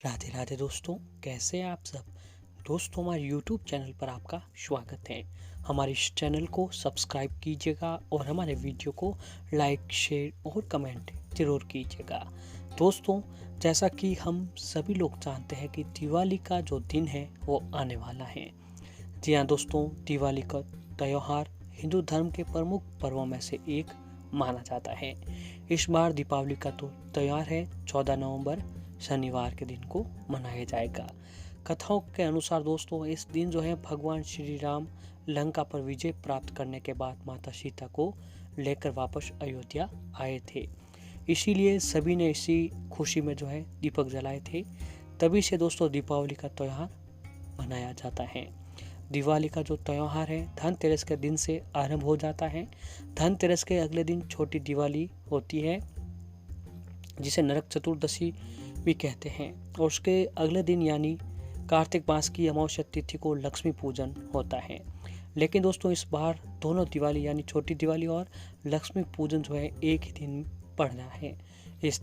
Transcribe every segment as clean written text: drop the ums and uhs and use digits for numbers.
राधे राधे दोस्तों, कैसे हैं आप सब। दोस्तों, हमारे यूट्यूब चैनल पर आपका स्वागत है। हमारे इस चैनल को सब्सक्राइब कीजिएगा और हमारे वीडियो को लाइक, शेयर और कमेंट जरूर कीजिएगा। दोस्तों, जैसा कि हम सभी लोग जानते हैं कि दिवाली का जो दिन है वो आने वाला है। जी हाँ दोस्तों, दिवाली का त्यौहार हिंदू धर्म के प्रमुख पर्वों में से एक माना जाता है। इस बार दीपावली का तो त्यौहार है 14 नवंबर शनिवार के दिन को मनाया जाएगा। कथाओं के अनुसार दोस्तों, इस दिन जो है भगवान श्री राम लंका पर विजय प्राप्त करने के बाद माता सीता को लेकर वापस अयोध्या आए थे। इसीलिए सभी ने इसी खुशी में जो है दीपक जलाए थे। तभी से दोस्तों दीपावली का त्यौहार मनाया जाता है। दिवाली का जो त्यौहार है धनतेरस के दिन से आरंभ हो जाता है। धनतेरस के अगले दिन छोटी दिवाली होती है, जिसे नरक चतुर्दशी भी कहते हैं, और उसके अगले दिन यानी कार्तिक मास की अमावस्या तिथि को लक्ष्मी पूजन होता है। लेकिन दोस्तों, इस बार दोनों दिवाली यानी छोटी दिवाली और लक्ष्मी पूजन जो है एक ही दिन पड़ रहा है। इस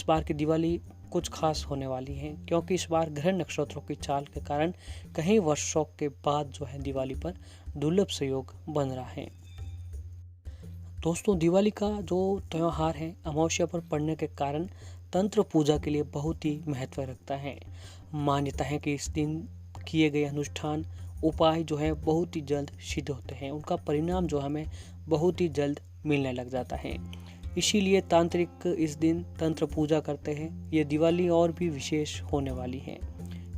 बार की दिवाली कुछ खास होने वाली है, क्योंकि इस बार ग्रह नक्षत्रों की चाल के कारण कई वर्षों के बाद जो है दिवाली पर दुर्लभ संयोग बन रहा है। दोस्तों, दिवाली का जो त्यौहार है अमावस्या पर पड़ने के कारण तंत्र पूजा के लिए बहुत ही महत्व रखता है। मान्यता है कि इस दिन किए गए अनुष्ठान उपाय जो है बहुत ही जल्द सिद्ध होते हैं, उनका परिणाम जो हमें बहुत ही जल्द मिलने लग जाता है। इसीलिए तांत्रिक इस दिन तंत्र पूजा करते हैं। ये दिवाली और भी विशेष होने वाली है,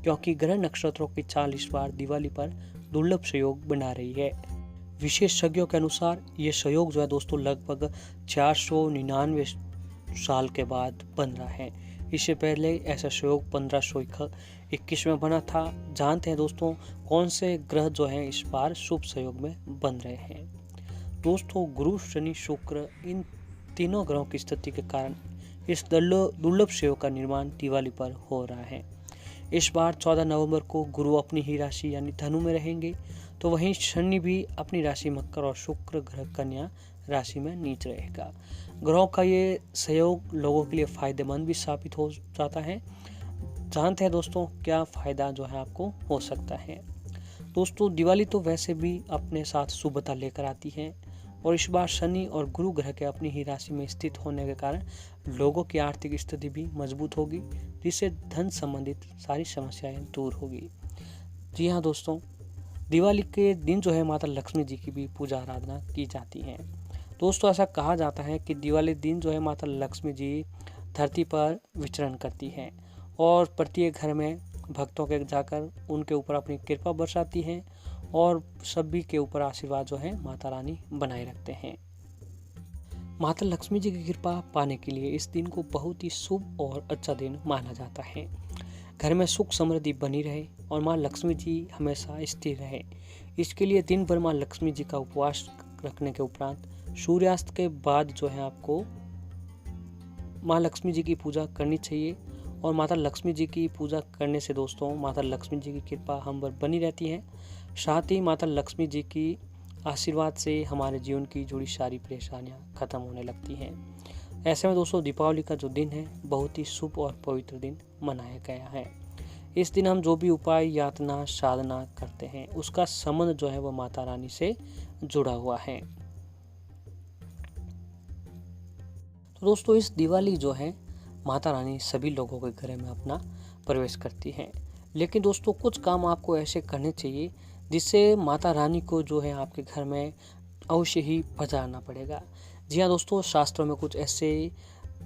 क्योंकि ग्रह नक्षत्रों की चाल इस बार दिवाली पर दुर्लभ संयोग बना रही है। विशेषज्ञों के अनुसार ये संयोग जो है दोस्तों लगभग 499 साल के बाद बन रहा है। इससे पहले ऐसा संयोग 1521 में बना था। जानते हैं दोस्तों कौन से ग्रह जो हैं इस बार शुभ संयोग में बन रहे हैं। दोस्तों, गुरु, शनि, शुक्र, इन तीनों ग्रहों की स्थिति के कारण इस दुर्लभ संयोग का निर्माण दिवाली पर हो रहा है। इस बार 14 नवंबर को गुरु अपनी ही राशि यानी धनु में रहेंगे, तो वहीं शनि भी अपनी राशि मकर और शुक्र ग्रह कन्या राशि में नीच रहेगा। ग्रहों का ये सहयोग लोगों के लिए फायदेमंद भी साबित हो जाता है। जानते हैं दोस्तों क्या फायदा जो है आपको हो सकता है। दोस्तों, दिवाली तो वैसे भी अपने साथ शुभता लेकर आती है, और इस बार शनि और गुरु ग्रह के अपनी ही राशि में स्थित होने के कारण लोगों की आर्थिक स्थिति भी मजबूत होगी, जिससे धन संबंधित सारी समस्याएं दूर होगी। जी हाँ दोस्तों, दिवाली के दिन जो है माता लक्ष्मी जी की भी पूजा आराधना की जाती है। दोस्तों, ऐसा कहा जाता है कि दिवाली दिन जो है माता लक्ष्मी जी धरती पर विचरण करती हैं और प्रत्येक घर में भक्तों के जाकर उनके ऊपर अपनी कृपा बरसाती हैं और सभी के ऊपर आशीर्वाद जो है माता रानी बनाए रखते हैं। माता लक्ष्मी जी की कृपा पाने के लिए इस दिन को बहुत ही शुभ और अच्छा दिन माना जाता है। घर में सुख समृद्धि बनी रहे और माँ लक्ष्मी जी हमेशा स्थिर रहे, इसके लिए दिन भर माँ लक्ष्मी जी का उपवास रखने के उपरांत सूर्यास्त के बाद जो है आपको माँ लक्ष्मी जी की पूजा करनी चाहिए। और माता लक्ष्मी जी की पूजा करने से दोस्तों माता लक्ष्मी जी की कृपा हम पर बनी रहती है। साथ ही माता लक्ष्मी जी की आशीर्वाद से हमारे जीवन की जुड़ी सारी परेशानियां खत्म होने लगती हैं। ऐसे में दोस्तों दीपावली का जो दिन है बहुत ही शुभ और पवित्र दिन मनाया गया है। इस दिन हम जो भी उपाय, यातना, साधना करते हैं उसका संबंध जो है वो माता रानी से जुड़ा हुआ है। तो दोस्तों, इस दिवाली जो है माता रानी सभी लोगों के घर में अपना प्रवेश करती हैं। लेकिन दोस्तों, कुछ काम आपको ऐसे करने चाहिए जिससे माता रानी को जो है आपके घर में अवश्य ही पधारना पड़ेगा। जी हाँ दोस्तों, शास्त्रों में कुछ ऐसे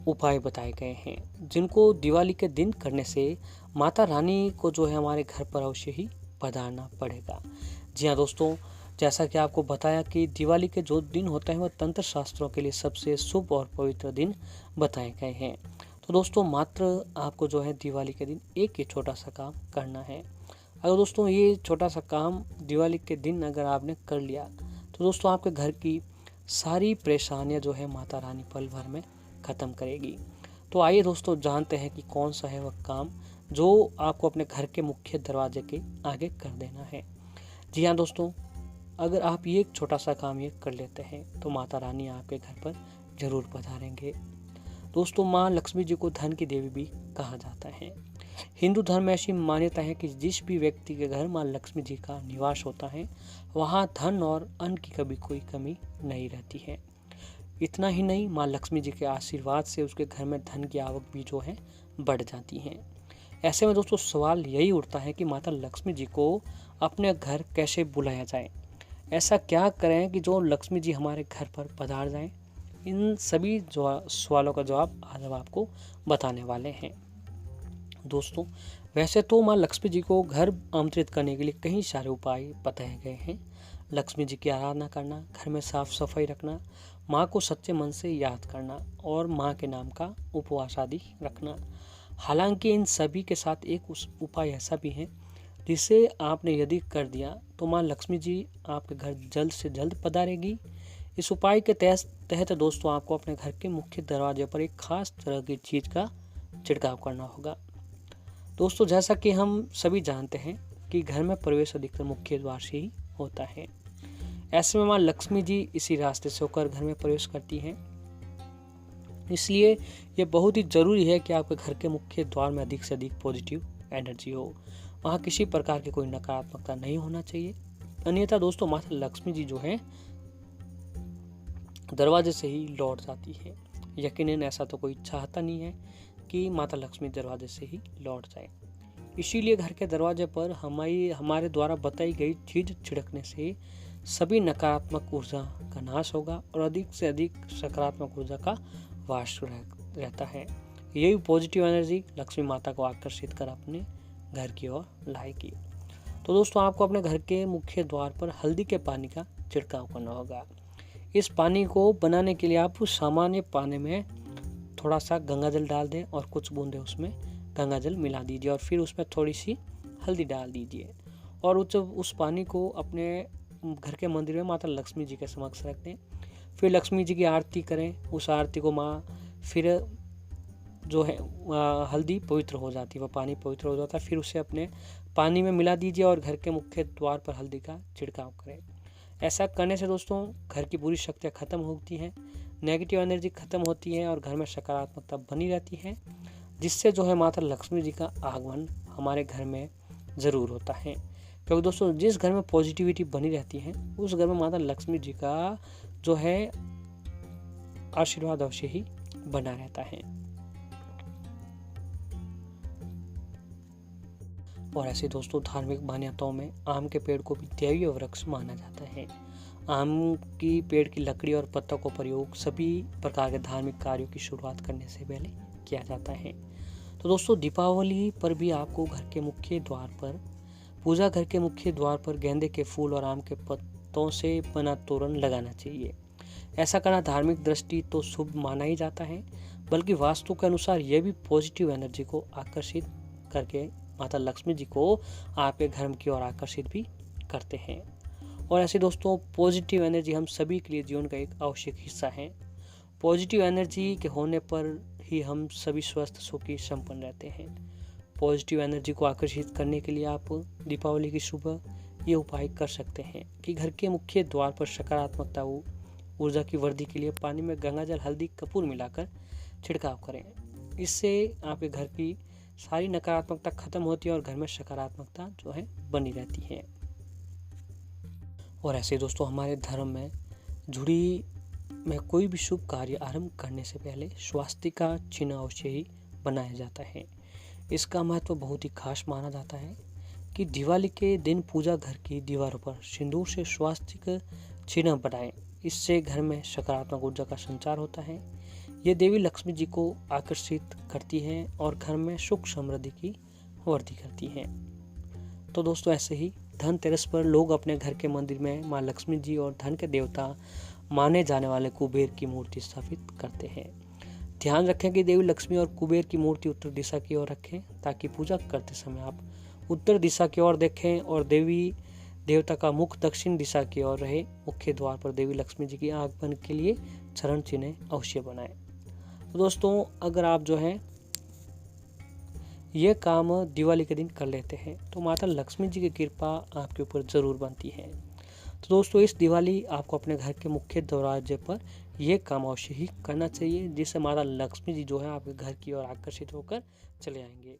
उपाय बताए गए हैं जिनको दिवाली के दिन करने से माता रानी को जो है हमारे घर पर अवश्य ही पधारना पड़ेगा। जी हाँ दोस्तों, जैसा कि आपको बताया कि दिवाली के जो दिन होते हैं वह तंत्र शास्त्रों के लिए सबसे शुभ और पवित्र दिन बताए गए हैं। तो दोस्तों, मात्र आपको जो है दिवाली के दिन एक ही छोटा सा काम करना है। अगर दोस्तों ये छोटा सा काम दिवाली के दिन अगर आपने कर लिया तो दोस्तों आपके घर की सारी परेशानियां जो है माता रानी पल भर में ख़त्म करेगी। तो आइए दोस्तों जानते हैं कि कौन सा है वह काम जो आपको अपने घर के मुख्य दरवाजे के आगे कर देना है। जी हाँ दोस्तों, अगर आप ये छोटा सा काम ये कर लेते हैं तो माता रानी आपके घर पर ज़रूर पधारेंगे। दोस्तों माँ लक्ष्मी जी को धन की देवी भी कहा जाता है। हिंदू धर्म में ऐसी मान्यता है कि जिस भी व्यक्ति के घर माँ लक्ष्मी जी का निवास होता है वहाँ धन और अन्न की कभी कोई कमी नहीं रहती है। इतना ही नहीं, माँ लक्ष्मी जी के आशीर्वाद से उसके घर में धन की आवक भी जो है बढ़ जाती है। ऐसे में दोस्तों सवाल यही उठता है कि माता लक्ष्मी जी को अपने घर कैसे बुलाया जाए, ऐसा क्या करें कि जो लक्ष्मी जी हमारे घर पर पधार जाएं। इन सभी सवालों का जवाब आज हम आपको बताने वाले हैं। दोस्तों वैसे तो माँ लक्ष्मी जी को घर आमंत्रित करने के लिए कई सारे उपाय बताए गए हैं। लक्ष्मी जी की आराधना करना, घर में साफ सफाई रखना, माँ को सच्चे मन से याद करना और माँ के नाम का उपवास आदि रखना। हालांकि इन सभी के साथ एक उपाय ऐसा भी है जिसे आपने यदि कर दिया तो माँ लक्ष्मी जी आपके घर जल्द से जल्द पधारेगी। इस उपाय के तहत दोस्तों आपको अपने घर के मुख्य दरवाजे पर एक खास तरह की चीज़ का छिड़काव करना होगा। दोस्तों जैसा कि हम सभी जानते हैं कि घर में प्रवेश अधिकतर मुख्य द्वार से ही होता है। ऐसे में माँ लक्ष्मी जी इसी रास्ते से होकर घर में प्रवेश करती हैं। इसलिए ये बहुत ही ज़रूरी है कि आपके घर के मुख्य द्वार में अधिक से अधिक पॉजिटिव एनर्जी हो, वहाँ किसी प्रकार की कोई नकारात्मकता नहीं होना चाहिए। अन्यथा दोस्तों माता लक्ष्मी जी जो है दरवाजे से ही लौट जाती है। यकीनन ऐसा तो कोई चाहता नहीं है कि माता लक्ष्मी दरवाजे से ही लौट जाए। इसीलिए घर के दरवाजे पर हमारे द्वारा बताई गई चीज छिड़कने से सभी नकारात्मक ऊर्जा का नाश होगा और अधिक से अधिक सकारात्मक ऊर्जा का वास रहता है। यही पॉजिटिव एनर्जी लक्ष्मी माता को आकर्षित कर अपने घर की ओर लाएगी। तो दोस्तों आपको अपने घर के मुख्य द्वार पर हल्दी के पानी का छिड़काव करना होगा। इस पानी को बनाने के लिए आप सामान्य पानी में थोड़ा सा गंगा जल डाल दें और कुछ बूंदे उसमें गंगा जल मिला दीजिए और फिर उसमें थोड़ी सी हल्दी डाल दीजिए और उस पानी को अपने घर के मंदिर में माता लक्ष्मी जी के समक्ष रख दें। फिर लक्ष्मी जी की आरती करें। उस आरती को माँ फिर जो है हल्दी पवित्र हो जाती है, वह पानी पवित्र हो जाता है, फिर उसे अपने पानी में मिला दीजिए और घर के मुख्य द्वार पर हल्दी का छिड़काव करें। ऐसा करने से दोस्तों घर की बुरी शक्तियाँ खत्म होती हैं, नेगेटिव एनर्जी खत्म होती है और घर में सकारात्मकता बनी रहती है, जिससे जो है माता लक्ष्मी जी का आगमन हमारे घर में ज़रूर होता है। क्योंकि दोस्तों जिस घर में पॉजिटिविटी बनी रहती है उस घर में माता लक्ष्मी जी का जो है आशीर्वाद अवश्य ही बना रहता है। और ऐसे दोस्तों धार्मिक मान्यताओं में आम के पेड़ को भी दैवीय वृक्ष माना जाता है। आम की पेड़ की लकड़ी और पत्तों का प्रयोग सभी प्रकार के धार्मिक कार्यों की शुरुआत करने से पहले किया जाता है। तो दोस्तों दीपावली पर भी आपको घर के मुख्य द्वार पर गेंदे के फूल और आम के पत्तों से बना तोरण लगाना चाहिए। ऐसा करना धार्मिक दृष्टि तो शुभ माना ही जाता है, बल्कि वास्तु के अनुसार यह भी पॉजिटिव एनर्जी को आकर्षित करके माता लक्ष्मी जी को आपके घर की ओर आकर्षित भी करते हैं। और ऐसे दोस्तों पॉजिटिव एनर्जी हम सभी के लिए जीवन का एक आवश्यक हिस्सा है। पॉजिटिव एनर्जी के होने पर ही हम सभी स्वस्थ सुखी संपन्न रहते हैं। पॉजिटिव एनर्जी को आकर्षित करने के लिए आप दीपावली की सुबह ये उपाय कर सकते हैं कि घर के मुख्य द्वार पर सकारात्मकता ऊर्जा की वृद्धि के लिए पानी में गंगाजल हल्दी कपूर मिलाकर छिड़काव करें। इससे आपके घर की सारी नकारात्मकता खत्म होती है और घर में सकारात्मकता जो है बनी रहती है। और ऐसे दोस्तों हमारे धर्म में जुड़ी में कोई भी शुभ कार्य आरंभ करने से पहले स्वास्तिका चिन्ह अवश्य ही बनाया जाता है। इसका महत्व बहुत ही खास माना जाता है कि दिवाली के दिन पूजा घर की दीवारों पर सिंदूर से स्वास्तिक चिन्ह बनाएं। इससे घर में सकारात्मक ऊर्जा का संचार होता है। ये देवी लक्ष्मी जी को आकर्षित करती हैं और घर में सुख समृद्धि की वृद्धि करती हैं। तो दोस्तों ऐसे ही धनतेरस पर लोग अपने घर के मंदिर में माँ लक्ष्मी जी और धन के देवता माने जाने वाले कुबेर की मूर्ति स्थापित करते हैं। ध्यान रखें कि देवी लक्ष्मी और कुबेर की मूर्ति उत्तर दिशा की ओर रखें ताकि पूजा करते समय आप उत्तर दिशा की ओर देखें और देवी देवता का मुख दक्षिण दिशा की ओर रहे। मुख्य द्वार पर देवी लक्ष्मी जी की आगमन के लिए चरण चिन्ह अवश्य बनाएं। तो दोस्तों अगर आप जो है ये काम दिवाली के दिन कर लेते हैं तो माता लक्ष्मी जी की कृपा आपके ऊपर ज़रूर बनती है। तो दोस्तों इस दिवाली आपको अपने घर के मुख्य दरवाजे पर ये काम अवश्य ही करना चाहिए, जिससे माता लक्ष्मी जी जो है आपके घर की ओर आकर्षित होकर चले आएंगे।